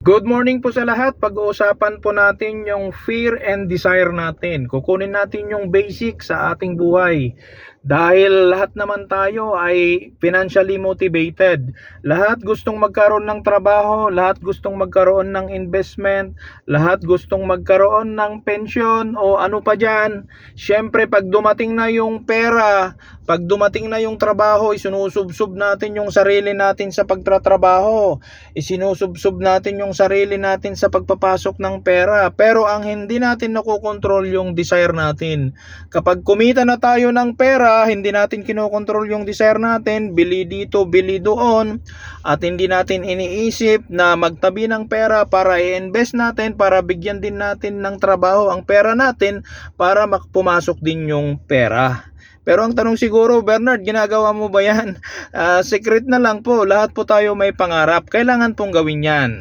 Good morning po sa lahat. Pag-uusapan po natin yung fear and desire natin. Kukunin natin yung basic sa ating buhay. Dahil lahat naman tayo ay financially motivated. Lahat gustong magkaroon ng trabaho, lahat gustong magkaroon ng investment, lahat gustong magkaroon ng pensyon o ano pa dyan. Siyempre pag dumating na yung pera, pag dumating na yung trabaho, isinusubsob natin yung sarili natin sa pagtatrabaho. Isinusubsob natin yung sarili natin sa pagpapasok ng pera. Pero ang hindi natin nakokontrol yung desire natin. Kapag kumita na tayo ng pera, hindi natin kinokontrol yung desire natin, bili dito, bili doon, at hindi natin iniisip na magtabi ng pera para i-invest natin, para bigyan din natin ng trabaho ang pera natin para pumasok din yung pera. Pero ang tanong siguro, Bernard, ginagawa mo ba yan? Secret na lang po, lahat po tayo may pangarap. Kailangan pong gawin yan.